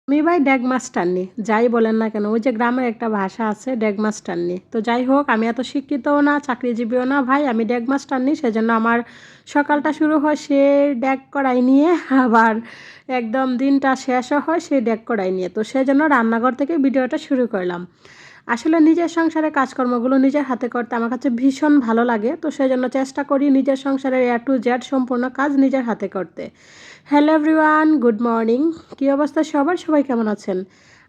আমি ভাই ড্যাগ মাস্টারনি, যাই বলেন না কেন, ওই যে গ্রামের একটা ভাষা আছে ড্যাগ মাস্টারনি। তো যাই হোক, আমি এত শিক্ষিতও না, চাকরিজীবীও না ভাই, আমি ড্যাগ মাস্টারনি। সেজন্য আমার সকালটা শুরু হয় সে ড্যাগ কড়াই নিয়ে, আবার একদম দিনটা শেষও হয় সেই ড্যাগ কড়াই নিয়ে। তো সেজন্য রান্নাঘর থেকে ভিডিওটা শুরু করলাম। আসলে নিজের সংসারের কাজকর্মগুলো নিজের হাতে করতে আমার কাছে ভীষণ ভালো লাগে। তো সেজন্য চেষ্টা করি নিজের সংসারের A to Z সম্পূর্ণ কাজ নিজের হাতে করতে। Hello everyone, good morning. কী অবস্থা সবার, সবাই কেমন আছেন?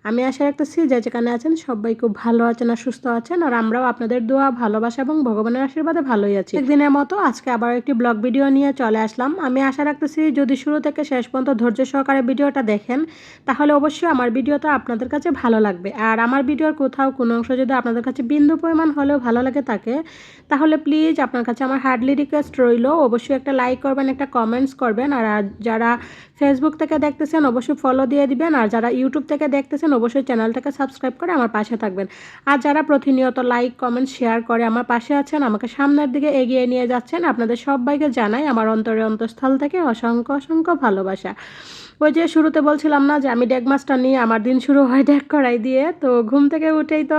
আমি আশা রাখতেছি যে যেখানে আছেন সবাই খুব ভালো আছেন আর সুস্থ আছেন, আর আমরাও আপনাদের দোয়া, ভালোবাসা এবং ভগবানের আশীর্বাদে ভালোই আছি। একদিনের মতো আজকে আবার একটি ব্লগ ভিডিও নিয়ে চলে আসলাম। আমি আশা রাখতেছি যদি শুরু থেকে শেষ পর্যন্ত ধৈর্য সহকারে ভিডিওটা দেখেন, তাহলে অবশ্যই আমার ভিডিওটা আপনাদের কাছে ভালো লাগবে। আর আমার ভিডিওর কোথাও কোনো অংশ যদি আপনাদের কাছে বিন্দু পরিমাণ হলেও ভালো লাগে থাকে, তাহলে প্লিজ আপনার কাছে আমার হার্ডলি রিকোয়েস্ট রইল, অবশ্যই একটা লাইক করবেন, একটা কমেন্টস করবেন। আর যারা ফেসবুক থেকে দেখতেছেন অবশ্যই ফলো দিয়ে দিবেন, আর যারা ইউটিউব থেকে দেখতেছেন অবশ্যই চ্যানেলটাকে সাবস্ক্রাইব করে আমার পাশে থাকবেন। আর যারা প্রতিনিয়ত লাইক কমেন্ট শেয়ার করে আমার পাশে আছেন, আমাকে সামনের দিকে এগিয়ে নিয়ে যাচ্ছেন, আপনাদের সবাইকে জানাই আমার অন্তরে অন্তঃস্থল থেকে অসংখ্য অসংখ্য ভালোবাসা। ওই যে শুরুতে বলছিলাম না যে আমি ড্যাগ মাছটা নিয়ে আমার দিন শুরু হয় ড্যাগ কড়াই দিয়ে। তো ঘুম থেকে উঠেই তো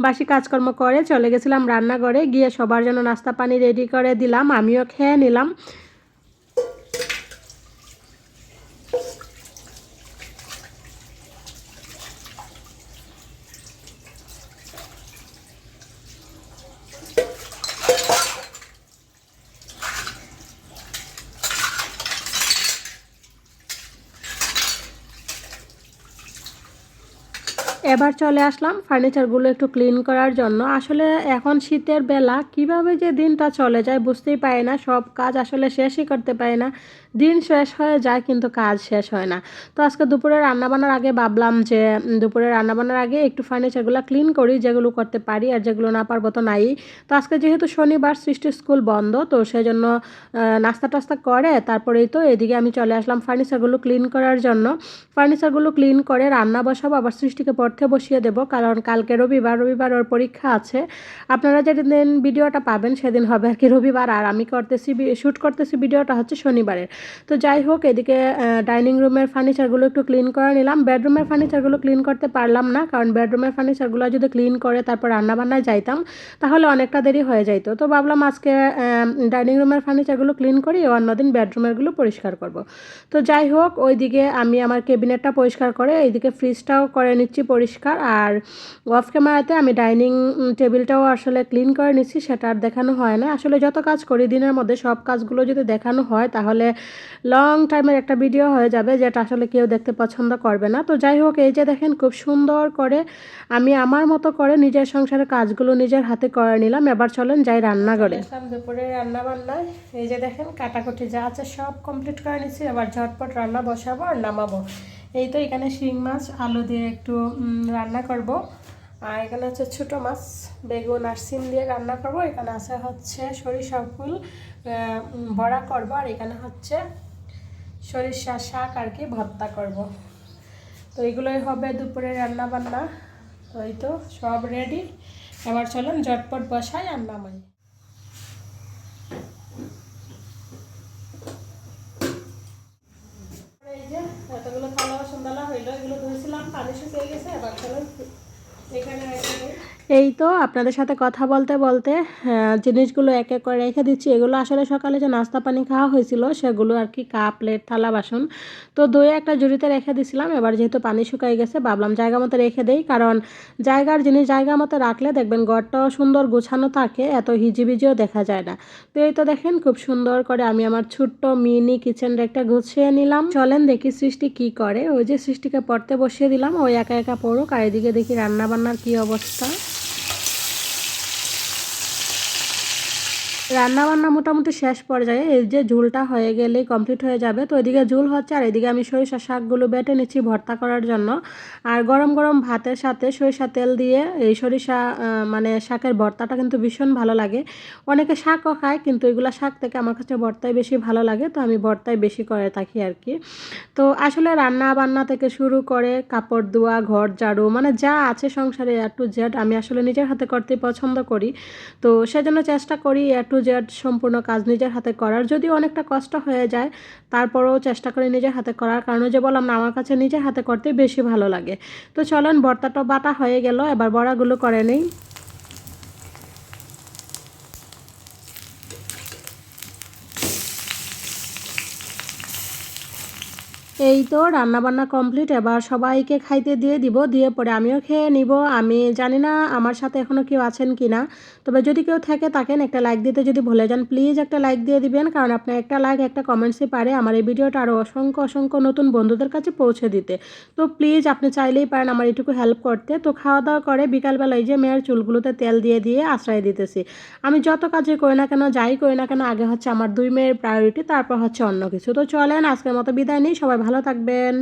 বাসি কাজকর্ম করে চলে গেছিলাম রান্নাঘরে, গিয়ে সবার জন্য নাস্তা পানি রেডি করে দিলাম, আমিও খেয়ে নিলাম। এবার চলে আসলাম ফার্নিচারগুলো একটু ক্লিন করার জন্য। আসলে এখন শীতের বেলা কিভাবে যে দিনটা চলে যায় বুঝতেই পারি না, সব কাজ আসলে শেষই করতে পারি না। দিন শেষ হয়ে যায় কিন্তু কাজ শেষ হয় না। তো আজকে দুপুরে রান্নাবান্নার আগে ভাবলাম যে দুপুরে রান্নাবান্নার আগে একটু ফার্নিচারগুলো ক্লিন করি, যেগুলো করতে পারি, আর যেগুলো না পারবো তো নাই। তো আজকে যেহেতু শনিবার, সৃষ্টি স্কুল বন্ধ, তো সেই জন্য নাস্তা টাস্তা করে তারপরেই তো এদিকে আমি চলে আসলাম ফার্নিচারগুলো ক্লিন করার জন্য। ফার্নিচারগুলো ক্লিন করে রান্না বসাবো, আবার সৃষ্টিকে পড়তে বসিয়ে দেবো, কারণ কালকে রবিবার ওর পরীক্ষা আছে। আপনারা যেদিন ভিডিওটা পাবেন সেদিন হবে আর কি রবিবার, আর আমি শ্যুট করতেছি ভিডিওটা হচ্ছে শনিবারের। তো যাই হোক, এদিকে ডাইনিং রুমের ফার্নিচারগুলো একটু ক্লিন করে নিলাম। বেডরুমের ফার্নিচারগুলো ক্লিন করতে পারলাম না, কারণ বেডরুমের ফার্নিচারগুলো যদি ক্লিন করে তারপর রান্নাবান্নায় যাইতাম তাহলে অনেকটা দেরি হয়ে যাইতো। তো ভাবলাম আজকে ডাইনিং রুমের ফার্নিচারগুলো ক্লিন করি, অন্যদিন বেডরুমেরগুলো পরিষ্কার করব। তো যাই হোক, ওইদিকে আমি আমার ক্যাবিনেটটা পরিষ্কার করে এইদিকে ফ্রিজটাও করে নিচ্ছি পরিষ্কার, আর অফ ক্যামেরাতে আমি ডাইনিং টেবিলটাও আসলে ক্লিন করে নিচ্ছি, সেটা আর দেখানো হয় না। আসলে যত কাজ করি দিনের মধ্যে সব কাজগুলো যদি দেখানো হয় তাহলে লং টাইমের একটা ভিডিও হয়ে যাবে, যেটা আসলে কেউ দেখতে পছন্দ করবে না। তো যাই হোক, এই যে দেখেন খুব সুন্দর করে আমি আমার মতো করে নিজের সংসারের কাজগুলো নিজের হাতে করে নিলাম। এবার চলেন যাই রান্নাঘরে। দুপুরে রান্না বান্নায় এই যে দেখেন কাটাকুটি যা আছে সব কমপ্লিট করে নিচ্ছি, এবার ঝটপট রান্না বসাবো আর নামাবো। এই তো এখানে শিং মাছ আলু দিয়ে একটু রান্না করব, আর এখানে হচ্ছে ছোটো মাছ বেগুন আর সিম দিয়ে রান্না করব। এখানে আছে হচ্ছে সরিষা ফুল বড়া করব, আর এখানে হচ্ছে সরিষা শাক আর কি ভর্তা করব। তো এগুলোই হবে দুপুরে রান্না বান্না। তো এই তো সব রেডি, এবার চলুন ঝটপট বসাই আর নামাই। এই যে এতগুলো থালা বাসন ডালা হইলো, এগুলো ধুয়েছিলাম, পানি শুকিয়ে গেছে। এবার চলুন এখানে এই তো আপনাদের সাথে কথা বলতে বলতে জিনিসগুলো এক এক করে রেখে দিচ্ছি। এগুলো আসলে সকালে যে নাস্তা পানি খাওয়া হয়েছিল সেগুলো আর কি, কাপ প্লেট থালা বাসন, তো ধুয়ে একটা ঝুড়িতে রেখে দিছিলাম। এবার যেহেতু পানি শুকাই গেছে ভাবলাম জায়গা মতো রেখে দেই, কারণ জায়গার জিনিস জায়গা মতো রাখলে দেখবেন ঘরটাও সুন্দর গোছানো থাকে, এত হিজিবিজিও দেখা যায় না। তো এই তো দেখেন খুব সুন্দর করে আমি আমার ছোট্ট মিনি কিচেন একটা গুছিয়ে নিলাম। চলেন দেখি সৃষ্টি কি করে। ওই যে সৃষ্টিকে পড়তে বসিয়ে দিলাম, ওই একা একা পড়ুক, আর এদিকে দেখি রান্না বান্নার কি অবস্থা। রান্নাবান্না মোটামুটি শেষ পর্যায়ে, এই যে ঝুলটা হয়ে গেলেই কমপ্লিট হয়ে যাবে। তো এদিকে ঝুল হচ্ছে, আর এদিকে আমি সরিষা শাকগুলো বেটে নিচ্ছি ভর্তা করার জন্য। আর গরম গরম ভাতের সাথে সরিষা তেল দিয়ে এই সরিষা মানে শাকের ভর্তাটা কিন্তু ভীষণ ভালো লাগে। অনেকে শাকও খায়, কিন্তু এগুলো শাক থেকে আমার কাছে ভর্তাই বেশি ভালো লাগে, তো আমি ভর্তাই বেশি করে থাকি আর কি। তো আসলে রান্না বান্না থেকে শুরু করে কাপড় ধোয়া, ঘর ঝাড়ু, মানে যা আছে সংসারে A to Z আমি আসলে নিজের হাতে করতে পছন্দ করি। তো সেজন্য চেষ্টা করি A to টু জেড সম্পূর্ণ কাজ নিজের হাতে করার। যদিও অনেকটা কষ্ট হয়ে যায়, তারপরেও চেষ্টা করি নিজের হাতে করার, কারণ ওই যে বললাম না, আমার কাছে নিজের হাতে করতে বেশি ভালো লাগে। তো চলেন, ভর্তাটা বাটা হয়ে গেল, এবার বড়াগুলো করে নেই। এই তো রান্নাবান্না কমপ্লিট। এবার সবাইকে খাইতে দিয়ে দিব, দিয়ে পরে আমিও খেয়ে নিব। আমি জানি না আমার সাথে এখনও কেউ আছেন কি না, তবে যদি কেউ থাকে থাকেন, একটা লাইক দিতে যদি ভুলে যান প্লিজ একটা লাইক দিয়ে দিবেন, কারণ আপনার একটা লাইক একটা কমেন্টসই পারে আমার এই ভিডিওটা আরও অসংখ্য অসংখ্য নতুন বন্ধুদের কাছে পৌঁছে দিতে। তো প্লিজ আপনি চাইলেই পারেন আমার এটুকু হেল্প করতে। তো খাওয়া দাওয়া করে বিকালবেলা এই যে মেয়ের চুলগুলোতে তেল দিয়ে দিয়ে আশ্রয় দিতেছি। আমি যত কাজে করি না কেন, যাই করি না কেন, আগে হচ্ছে আমার 2 মেয়ের প্রায়োরিটি, তারপর হচ্ছে অন্য কিছু। তো চলেন আজকের মতো বিদায় নিই, সবাই ভালো থাকবেন।